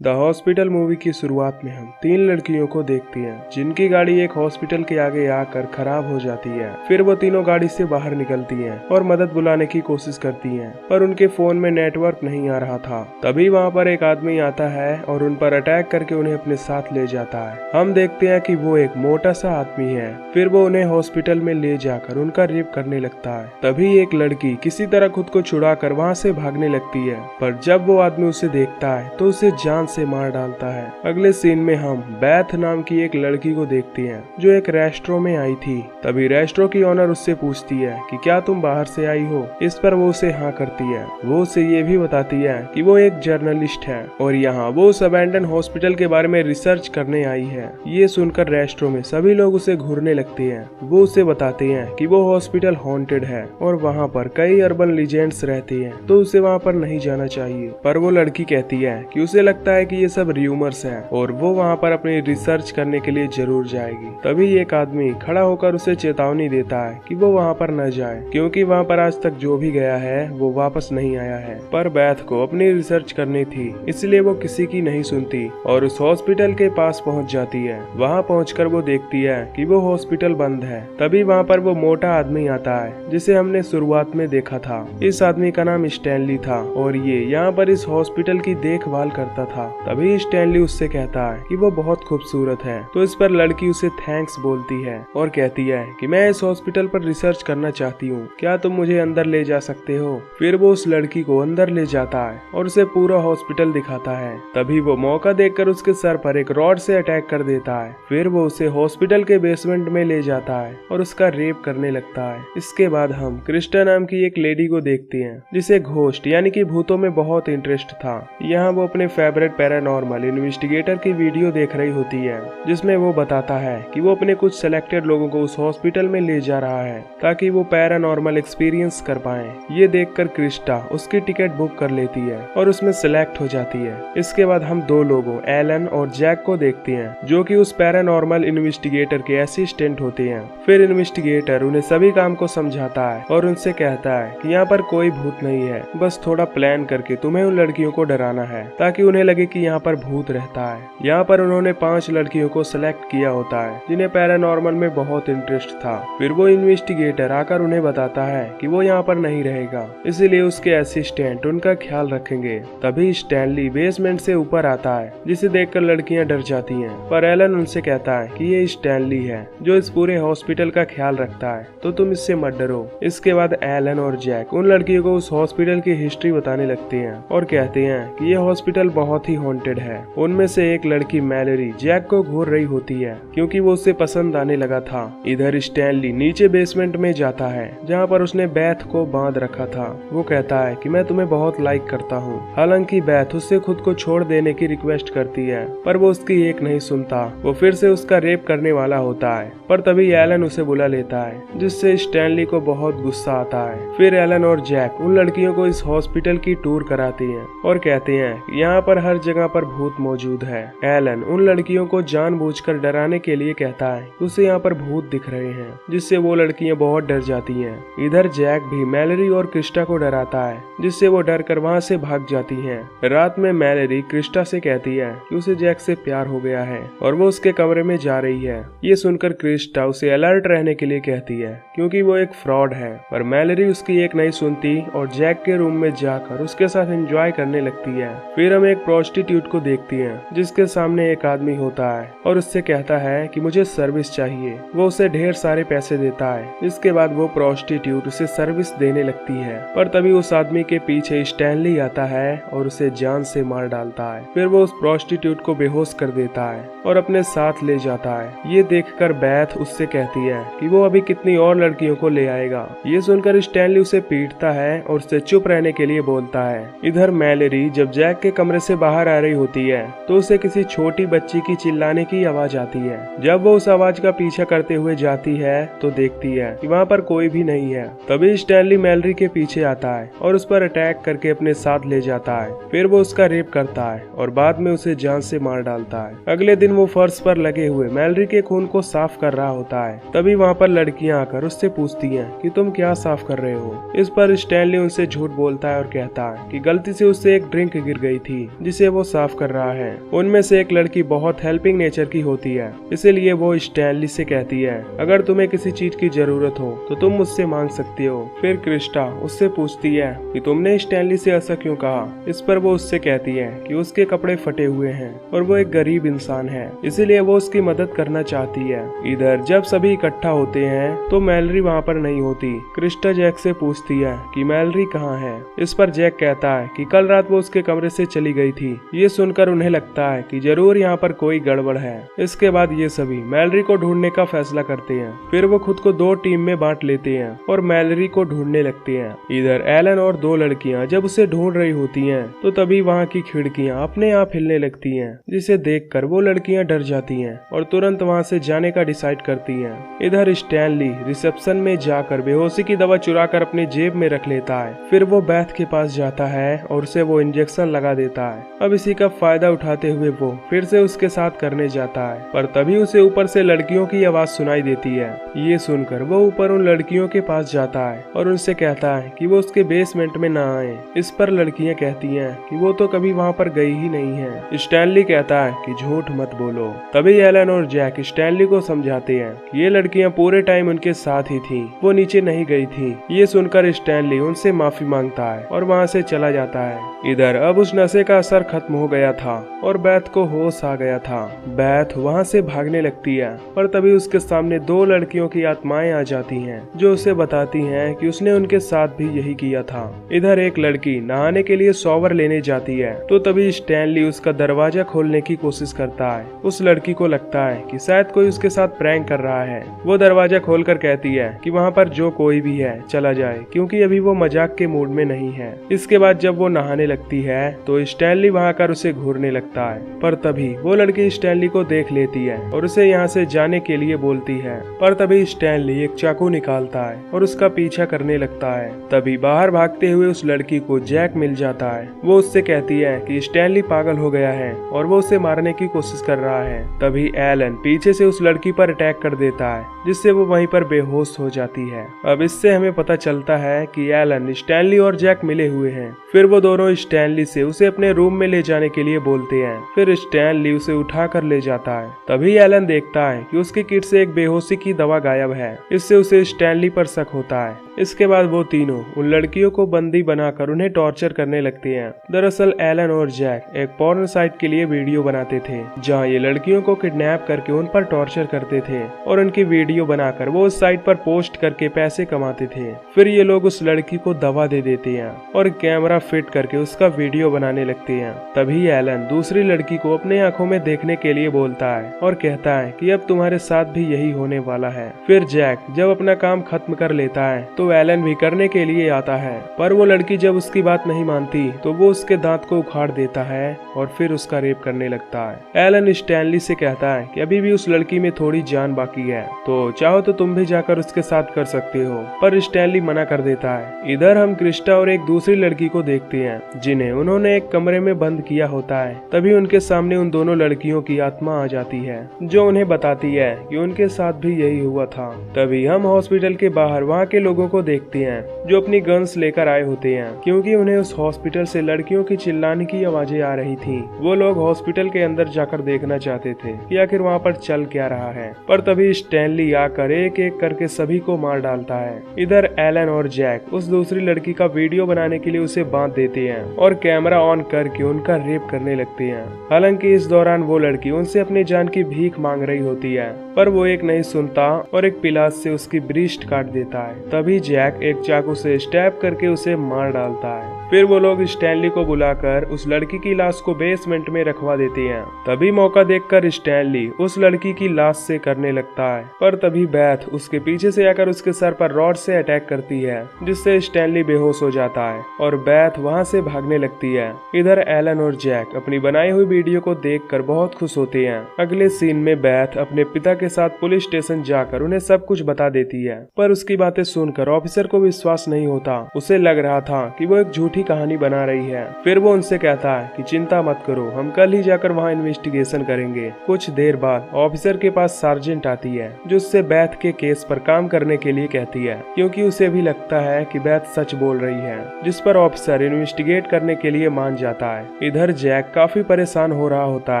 The hospital movie की शुरुआत में हम 3 लड़कियों को देखते हैं जिनकी गाड़ी एक हॉस्पिटल के आगे आकर खराब हो जाती है। फिर वो तीनों गाड़ी से बाहर निकलती हैं और मदद बुलाने की कोशिश करती हैं, पर उनके फोन में नेटवर्क नहीं आ रहा था। तभी वहाँ पर एक आदमी आता है और उन पर अटैक करके उन्हें अपने साथ ले जाता है। हम देखते हैं कि वो एक मोटा सा आदमी है। फिर वो उन्हें हॉस्पिटल में ले जाकर उनका रेप करने लगता है। तभी एक लड़की किसी तरह खुद को छुड़ाकर वहाँ से भागने लगती है, पर जब वो आदमी उसे देखता है तो उसे जान से मार डालता है। अगले सीन में हम बैथ नाम की एक लड़की को देखते हैं जो एक रेस्टोरेंट में आई थी। तभी रेस्टोरेंट की ओनर उससे पूछती है कि क्या तुम बाहर से आई हो। इस पर वो उसे हाँ करती है। वो उसे ये भी बताती है कि वो एक जर्नलिस्ट है और यहाँ वो उस अबैंडन हॉस्पिटल के बारे में रिसर्च करने आई है। ये सुनकर रेस्टोरेंट में सभी लोग उसे घूरने लगते हैं। वो उसे बताते हैं कि वो हॉस्पिटल हॉन्टेड है और वहाँ पर कई अर्बन लीजेंड्स रहते हैं, तो उसे वहाँ पर नहीं जाना चाहिए। पर वो लड़की कहती है कि उसे लगता है कि ये सब र्यूमर्स है और वो वहाँ पर अपनी रिसर्च करने के लिए जरूर जाएगी। तभी एक आदमी खड़ा होकर उसे चेतावनी देता है कि वो वहाँ पर न जाए, क्योंकि वहाँ पर आज तक जो भी गया है वो वापस नहीं आया है। पर बैथ को अपनी रिसर्च करनी थी, इसलिए वो किसी की नहीं सुनती और उस हॉस्पिटल के पास पहुँच जाती है। वहाँ पहुँचकर वो देखती है कि वो हॉस्पिटल बंद है। तभी वहाँ पर वो मोटा आदमी आता है जिसे हमने शुरुआत में देखा था। इस आदमी का नाम स्टैनली था और ये यहाँ पर इस हॉस्पिटल की देखभाल करता था। तभी स्टैनली उससे कहता है कि वो बहुत खूबसूरत है, तो इस पर लड़की उसे थैंक्स बोलती है और कहती है कि मैं इस हॉस्पिटल पर रिसर्च करना चाहती हूँ, क्या तुम मुझे अंदर ले जा सकते हो। फिर वो उस लड़की को अंदर ले जाता है और उसे पूरा हॉस्पिटल दिखाता है। तभी वो मौका देखकर उसके सर पर एक रॉड से अटैक कर देता है। फिर वो उसे हॉस्पिटल के बेसमेंट में ले जाता है और उसका रेप करने लगता है। इसके बाद हम क्रिस्टा नाम की एक लेडी को देखते हैं जिसे घोस्ट यानी कि भूतों में बहुत इंटरेस्ट था। यहाँ वो अपने फेवरेट पैरानॉर्मल इन्वेस्टिगेटर की वीडियो देख रही होती है जिसमें वो बताता है कि वो अपने कुछ सिलेक्टेड लोगों को उस हॉस्पिटल में ले जा रहा है ताकि वो पैरानॉर्मल एक्सपीरियंस कर पाए। ये देखकर क्रिस्टा उसकी टिकट बुक कर लेती है और उसमें सिलेक्ट हो जाती है। इसके बाद हम 2 लोगों एलन और जैक को देखते हैं जो कि उस पैरानॉर्मल इन्वेस्टिगेटर के असिस्टेंट होते हैं। फिर इन्वेस्टिगेटर उन्हें सभी काम को समझाता है और उनसे कहता है कि यहाँ पर कोई भूत नहीं है, बस थोड़ा प्लान करके तुम्हें उन लड़कियों को डराना है ताकि उन्हें लगे कि यहाँ पर भूत रहता है। यहाँ पर उन्होंने 5 लड़कियों को सिलेक्ट किया होता है जिन्हें पैरानॉर्मल में बहुत इंटरेस्ट था। फिर वो इन्वेस्टिगेटर आकर उन्हें बताता है कि वो यहाँ पर नहीं रहेगा, इसीलिए उसके असिस्टेंट उनका ख्याल रखेंगे। तभी स्टैनली बेसमेंट से ऊपर आता है जिसे देखकर लड़कियां डर जाती हैं, पर एलन उनसे कहता है कि ये स्टैनली है जो इस पूरे हॉस्पिटल का ख्याल रखता है, तो तुम इससे मत डरो। इसके बाद एलन और जैक उन लड़कियों को उस हॉस्पिटल की हिस्ट्री बताने लगते हैं और कहते हैं कि ये हॉस्पिटल बहुत ही हॉन्टेड है। उनमें से एक लड़की मैलरी जैक को घूर रही होती है क्योंकि वो उसे पसंद आने लगा था। इधर स्टैनली नीचे बेसमेंट में जाता है जहाँ पर उसने बैथ को बांध रखा था। वो कहता है कि मैं तुम्हें बहुत लाइक करता हूँ। हालांकि बैथ उससे खुद को छोड़ देने की रिक्वेस्ट करती है, पर वो उसकी एक नहीं सुनता। वो फिर से उसका रेप करने वाला होता है, पर तभी एलन उसे बुला लेता है जिससे स्टैनली को बहुत गुस्सा आता है। फिर एलन और जैक उन लड़कियों को इस हॉस्पिटल की टूर कराते हैं और कहते हैं कि यहाँ पर हर जगह पर भूत मौजूद है। एलन उन लड़कियों को जानबूझकर डराने के लिए कहता है कि उसे यहाँ पर भूत दिख रहे हैं, जिससे वो लड़कियां बहुत डर जाती हैं। इधर जैक भी मैलरी और क्रिस्टा को डराता है जिससे वो डर कर वहाँ से भाग जाती हैं। रात में मैलरी क्रिस्टा से कहती है कि उसे जैक से प्यार हो गया है और वो उसके कमरे में जा रही है। ये सुनकर क्रिस्टा उसे अलर्ट रहने के लिए कहती है क्योंकि वो एक फ्रॉड है, पर मैलरी उसकी एक नहीं सुनती और जैक के रूम में जाकर उसके साथ एंजॉय करने लगती है। फिर हम एक प्रोस्टिट्यूट को देखती हैं जिसके सामने एक आदमी होता है और उससे कहता है कि मुझे सर्विस चाहिए। वो उसे ढेर सारे पैसे देता है। इसके बाद वो प्रोस्टिट्यूट उसे सर्विस देने लगती है, पर तभी उस आदमी के पीछे स्टैनली आता है और उसे जान से मार डालता है। फिर वो उस प्रोस्टिट्यूट को बेहोश कर देता है और अपने साथ ले जाता है। ये देखकर बैथ उससे कहती है कि वो अभी कितनी और लड़कियों को ले आएगा। ये सुनकर स्टैनली उसे पीटता है और उसे चुप रहने के लिए बोलता है। इधर मैलरी जब जैक के कमरे से बाहर आ रही होती है तो उसे किसी छोटी बच्ची की चिल्लाने की आवाज आती है। जब वो उस आवाज का पीछा करते हुए जाती है तो देखती है कि वहाँ पर कोई भी नहीं है। तभी स्टैनली मैलरी के पीछे आता है और उस पर अटैक करके अपने साथ ले जाता है। फिर वो उसका रेप करता है और बाद में उसे जान से मार डालता है। अगले दिन वो फर्श पर लगे हुए मैलरी के खून को साफ कर रहा होता है। तभी वहाँ पर लड़कियां आकर उससे पूछती हैं कि तुम क्या साफ कर रहे हो। इस पर स्टैनली उनसे झूठ बोलता है और कहता है कि गलती से उससे एक ड्रिंक गिर गई थी जिसे वो साफ कर रहा है। उनमें से एक लड़की बहुत हेल्पिंग नेचर की होती है, इसीलिए वो स्टैनली से कहती है अगर तुम्हें किसी चीज की जरूरत हो तो तुम मुझसे मांग सकती हो। फिर क्रिस्टा उससे पूछती है कि तुमने स्टैनली से ऐसा क्यों कहा। इस पर वो उससे कहती है कि उसके कपड़े फटे हुए हैं और वो एक गरीब इंसान है, इसीलिए वो उसकी मदद करना चाहती है। इधर जब सभी इकट्ठा होते हैं तो मैलरी वहाँ पर नहीं होती। क्रिस्टा जैक से पूछती है कि मैलरी कहाँ है। इस पर जैक कहता है कि कल रात वो उसके कमरे से चली गई थी। ये सुनकर उन्हें लगता है कि जरूर यहाँ पर कोई गड़बड़ है। इसके बाद ये सभी मैलरी को ढूंढने का फैसला करते हैं। फिर वो खुद को 2 टीम में बांट लेते हैं और मैलरी को ढूंढने लगते हैं। इधर एलन और 2 लड़कियां जब उसे ढूंढ रही होती हैं तो तभी वहाँ की खिड़कियां अपने आप हिलने लगती हैं, जिसे देखकर वो लड़कियां डर जाती हैं और तुरंत वहाँ से जाने का डिसाइड करती हैं। इधर स्टैनली रिसेप्शन में जाकर बेहोशी की दवा चुराकर अपनी जेब में रख लेता है। फिर वो बैथ के पास जाता है और उसे वो इंजेक्शन लगा देता है। अब इसी का फायदा उठाते हुए वो फिर से उसके साथ करने जाता है, पर तभी उसे ऊपर से लड़कियों की आवाज सुनाई देती है। ये सुनकर वो ऊपर उन लड़कियों के पास जाता है और उनसे कहता है कि वो उसके बेसमेंट में ना आए। इस पर लड़कियां कहती हैं कि वो तो कभी वहाँ पर गई ही नहीं है। स्टैनली कहता है कि झूठ मत बोलो। तभी एलन और जैक स्टैनली को समझाते हैं कि ये लड़कियां पूरे टाइम उनके साथ ही थी, वो नीचे नहीं गई थी। ये सुनकर स्टैनली उनसे माफी मांगता है और वहाँ से चला जाता है। इधर अब उस नशे का असर खत्म हो गया था और बैथ को होश आ गया था। बैथ वहाँ से भागने लगती है, पर तभी उसके सामने 2 लड़कियों की आत्माएं आ जाती हैं जो उसे बताती हैं कि उसने उनके साथ भी यही किया था। इधर एक लड़की नहाने के लिए शॉवर लेने जाती है तो तभी स्टैनली उसका दरवाजा खोलने की कोशिश करता है। उस लड़की को लगता है कि शायद कोई उसके साथ प्रैंक कर रहा है। वो दरवाजा खोलकर कहती है कि वहाँ पर जो कोई भी है चला जाए, क्योंकि अभी वो मजाक के मूड में नहीं है। इसके बाद जब वो नहाने लगती है तो स्टैनली वहाँ कर उसे घूरने लगता है, पर तभी वो लड़की स्टैनली को देख लेती है और उसे यहाँ से जाने के लिए बोलती है। पर तभी स्टैनली एक चाकू निकालता है और उसका पीछा करने लगता है। तभी बाहर भागते हुए उस लड़की को जैक मिल जाता है। वो उससे कहती है कि स्टैनली पागल हो गया है और वो उसे मारने की कोशिश कर रहा है। तभी एलन पीछे से उस लड़की पर अटैक कर देता है, जिससे वो वहीं पर बेहोश हो जाती है। अब इससे हमें पता चलता है कि एलन स्टैनली और जैक मिले हुए हैं। फिर वो दोनों स्टैनली से उसे अपने रूम में ले जाने के लिए बोलते हैं। फिर स्टैनली उसे उठा कर ले जाता है। तभी एलन देखता है कि उसके किट से एक बेहोशी की दवा गायब है। इससे उसे स्टैनली पर शक होता है। इसके बाद वो तीनों उन लड़कियों को बंदी बनाकर उन्हें टॉर्चर करने लगते हैं। दरअसल एलन और जैक एक पॉर्न साइट के लिए वीडियो बनाते थे, जहाँ ये लड़कियों को किडनैप करके उन पर टॉर्चर करते थे और उनकी वीडियो बनाकर वो उस साइट पर पोस्ट करके पैसे कमाते थे। फिर ये लोग उस लड़की को दवा दे देते हैं और कैमरा फिट करके उसका वीडियो बनाने लगते हैं। तभी एलन दूसरी लड़की को अपने आंखों में देखने के लिए बोलता है और कहता है कि अब तुम्हारे साथ भी यही होने वाला है। फिर जैक जब अपना काम खत्म कर लेता है तो एलन भी करने के लिए आता है, पर वो लड़की जब उसकी बात नहीं मानती तो वो उसके दांत को उखाड़ देता है और फिर उसका रेप करने लगता है। एलन स्टैनली से कहता है कि अभी भी उस लड़की में थोड़ी जान बाकी है, तो चाहो तो तुम भी जाकर उसके साथ कर सकते हो, पर स्टैनली मना कर देता है। इधर हम क्रिस्टा और एक दूसरी लड़की को देखते हैं जिन्हें उन्होंने एक कमरे में बंद किया होता है। तभी उनके सामने उन दोनों लड़कियों की आत्मा आ जाती है जो उन्हें बताती है कि उनके साथ भी यही हुआ था। तभी हम हॉस्पिटल के बाहर वहाँ के लोगों को देखते हैं जो अपनी गन्स लेकर आए होते हैं, क्योंकि उन्हें उस हॉस्पिटल से लड़कियों की चिल्लाने की आवाजें आ रही थी। वो लोग हॉस्पिटल के अंदर जाकर देखना चाहते थे कि आखिर वहाँ पर चल क्या रहा है, पर तभी स्टैनली आकर एक एक करके सभी को मार डालता है। इधर एलन और जैक उस दूसरी लड़की का वीडियो बनाने के लिए उसे बांध देते हैं और कैमरा ऑन करके उनका रेप करने लगते हैं। हालांकि इस दौरान वो लड़की उनसे अपनी जान की भीख मांग रही होती है, पर वो एक नहीं सुनता और एक पिलास से उसकी ब्रीस्ट काट देता है। तभी जैक एक चाकू से स्टैब करके उसे मार डालता है। फिर वो लोग स्टैनली को बुलाकर उस लड़की की लाश को बेसमेंट में रखवा देते हैं। तभी मौका देखकर स्टैनली उस लड़की की लाश से करने लगता है, पर तभी बैथ उसके पीछे से आकर उसके सर पर रॉड से अटैक करती है, जिससे स्टैनली बेहोश हो जाता है और बैथ वहां से भागने लगती है। इधर एलन और जैक अपनी बनाई हुई वीडियो को देखकर बहुत खुश होते हैं। अगले सीन में बैथ अपने पिता के साथ पुलिस स्टेशन जाकर उन्हें सब कुछ बता देती है, पर उसकी बातें सुनकर ऑफिसर को विश्वास नहीं होता। उसे लग रहा था कि वो एक झूठी झूठी कहानी बना रही है। फिर वो उनसे कहता है कि चिंता मत करो, हम कल ही जाकर वहाँ इन्वेस्टिगेशन करेंगे। कुछ देर बाद ऑफिसर के पास सार्जेंट आती है जो उससे बैथ के केस पर काम करने के लिए कहती है, क्योंकि उसे भी लगता है कि बैथ सच बोल रही है, जिस पर ऑफिसर इन्वेस्टिगेट करने के लिए मान जाता है। इधर जैक काफी परेशान हो रहा होता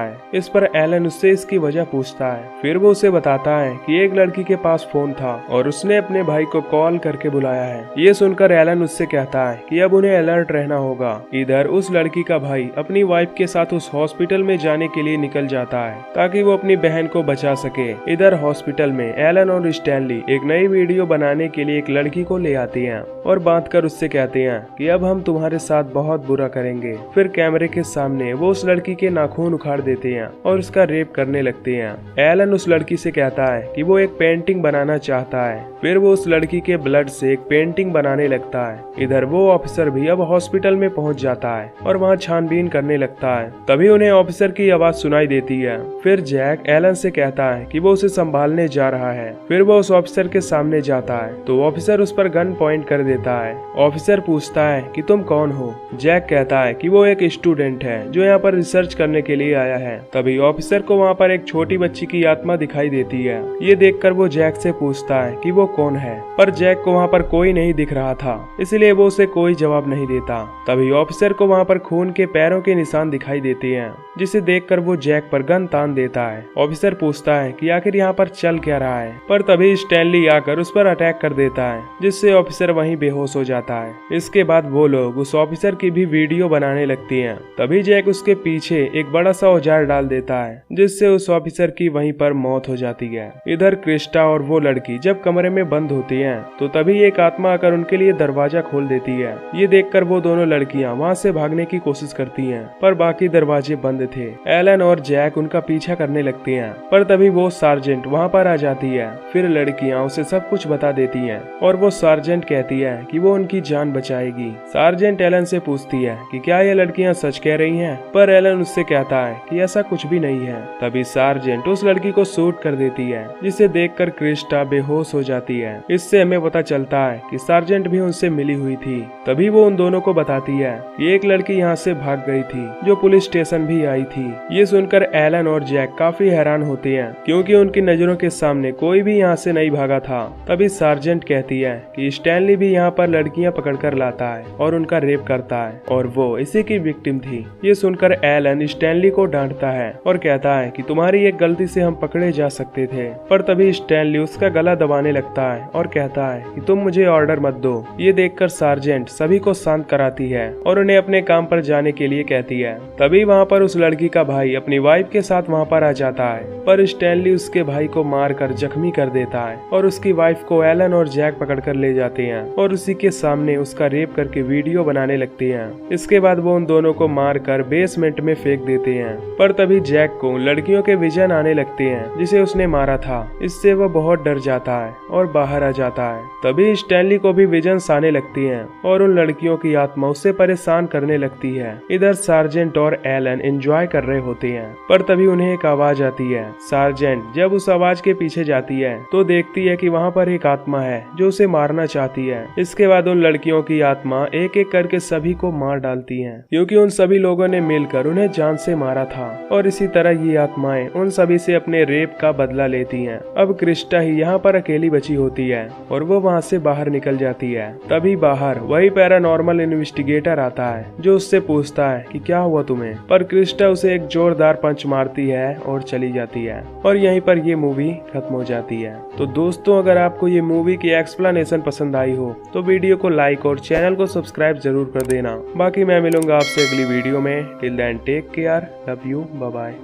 है। इस पर एलन उससे इसकी वजह पूछता है। फिर वो उसे बताता है कि एक लड़की के पास फोन था और उसने अपने भाई को कॉल करके बुलाया है। ये सुनकर एलन उससे कहता है कि अब उन्हें अलर्ट रहना होगा। इधर उस लड़की का भाई अपनी वाइफ के साथ उस हॉस्पिटल में जाने के लिए निकल जाता है ताकि वो अपनी बहन को बचा सके। इधर हॉस्पिटल में एलन और स्टैनली एक नई वीडियो बनाने के लिए एक लड़की को ले आती हैं और बांध कर उससे कहते हैं कि अब हम तुम्हारे साथ बहुत बुरा करेंगे। फिर कैमरे के सामने वो उस लड़की के नाखून उखाड़ देते हैं और उसका रेप करने लगते हैं। एलन उस लड़की से कहता है कि वो एक पेंटिंग बनाना चाहता है। फिर वो उस लड़की के ब्लड से एक पेंटिंग बनाने लगता है। इधर वो ऑफिसर भी अब हॉस्पिटल में पहुंच जाता है और वहां छानबीन करने लगता है। तभी उन्हें ऑफिसर की आवाज सुनाई देती है। फिर जैक एलन से कहता है कि वो उसे संभालने जा रहा है। फिर वो उस ऑफिसर के सामने जाता है तो ऑफिसर उस पर गन पॉइंट कर देता है। ऑफिसर पूछता है कि तुम कौन हो। जैक कहता है कि वो एक स्टूडेंट है जो यहाँ पर रिसर्च करने के लिए आया है। तभी ऑफिसर को वहाँ पर एक छोटी बच्ची की आत्मा दिखाई देती है। ये देखकर वो जैक से पूछता है कि वो कौन है, पर जैक को वहाँ पर कोई नहीं दिख रहा था, इसलिए वो उसे कोई जवाब नहीं देता। तभी ऑफिसर को वहाँ पर खून के पैरों के निशान दिखाई देते हैं, जिसे देखकर वो जैक पर गन तान देता है। ऑफिसर पूछता है कि आखिर यहाँ पर चल क्या रहा है, पर तभी स्टैनली आकर उस पर अटैक कर देता है, जिससे ऑफिसर वहीं बेहोश हो जाता है। इसके बाद वो लोग उस ऑफिसर की भी वीडियो बनाने लगती हैं। तभी जैक उसके पीछे एक बड़ा सा औजार डाल देता है, जिससे उस ऑफिसर की वहीं पर मौत हो जाती है। इधर क्रिस्टा और वो लड़की जब कमरे में बंद होती हैं, तो तभी एक आत्मा आकर उनके लिए दरवाजा खोल देती है। ये देखकर वो दोनों लड़कियां वहां से भागने की कोशिश करती हैं, पर बाकी दरवाजे बंद थे। एलन और जैक उनका पीछा करने लगते हैं, पर तभी वो सार्जेंट वहां पर आ जाती है। फिर लड़कियां उसे सब कुछ बता देती हैं और वो सार्जेंट कहती है कि वो उनकी जान बचाएगी। सार्जेंट एलन से पूछती है कि क्या ये लड़कियां सच कह रही हैं, पर एलन उससे कहता है कि ऐसा कुछ भी नहीं है। तभी सार्जेंट उस लड़की को शूट कर देती है, जिसे देखकर क्रिस्टा बेहोश हो जाती है। इससे हमें पता चलता है कि सार्जेंट भी उनसे मिली हुई थी। तभी वो उन दोनों को बताती है कि एक लड़की यहाँ से भाग गई थी, जो पुलिस स्टेशन भी आई थी। ये सुनकर एलन और जैक काफी हैरान होते हैं, क्योंकि उनकी नजरों के सामने कोई भी यहाँ से नहीं भागा था। तभी सार्जेंट कहती है कि स्टैनली भी यहाँ पर लड़कियां पकड़कर लाता है और उनका रेप करता है, और वो इसी की विक्टिम थी। ये सुनकर एलन स्टैनली को डांटता है और कहता है कि तुम्हारी एक गलती से हम पकड़े जा सकते थे। पर तभी स्टैनली उसका गला दबाने लगता है और कहता है कि तुम मुझे ऑर्डर मत दो। ये देखकर सार्जेंट सभी को शांत कराती है और उन्हें अपने काम पर जाने के लिए कहती है। तभी वहाँ पर उस लड़की का भाई अपनी वाइफ के साथ वहाँ पर आ जाता है, पर स्टैनली उसके भाई को मारकर जख्मी कर देता है और उसकी वाइफ को एलन और जैक पकड़कर ले जाते हैं और उसी के सामने उसका रेप करके वीडियो बनाने लगते हैं। इसके बाद वो उन दोनों को मारकर बेसमेंट में फेंक देते हैं, पर तभी जैक को लड़कियों के विजन आने लगते हैं जिसे उसने मारा था। इससे वो बहुत डर जाता है और बाहर आ जाता है। तभी स्टैनली को भी विजन्स आने लगती हैं और उन लड़कियों की आत्मा उससे परेशान करने लगती है। इधर सार्जेंट और एलन एंजॉय कर रहे होते हैं, पर तभी उन्हें एक आवाज आती है। सार्जेंट जब उस आवाज के पीछे जाती है तो देखती है कि वहाँ पर एक आत्मा है जो उसे मारना चाहती है। इसके बाद उन लड़कियों की आत्मा एक एक करके सभी को मार डालती हैं, क्योंकि उन सभी लोगों ने मिलकर उन्हें जान से मारा था। और इसी तरह ये आत्माएं उन सभी से अपने रेप का बदला लेती हैं। अब क्रिस्टा ही यहाँ पर अकेली बची होती है और वो वहाँ से बाहर निकल जाती है। तभी बाहर वही पैरानॉर्मल इन्वेस्टिगेटर आता है, जो उससे पूछता है कि क्या हुआ तुम्हें, पर क्रिस्टा उसे एक जोरदार पंच मारती है और चली जाती है। और यहीं पर ये मूवी खत्म हो जाती है। तो दोस्तों, अगर आपको ये मूवी की एक्सप्लेनेशन पसंद आई हो तो वीडियो को लाइक और चैनल को सब्सक्राइब जरूर कर देना। बाकी मैं मिलूंगा आपसे अगली वीडियो में। Till then take care, love you, bye bye.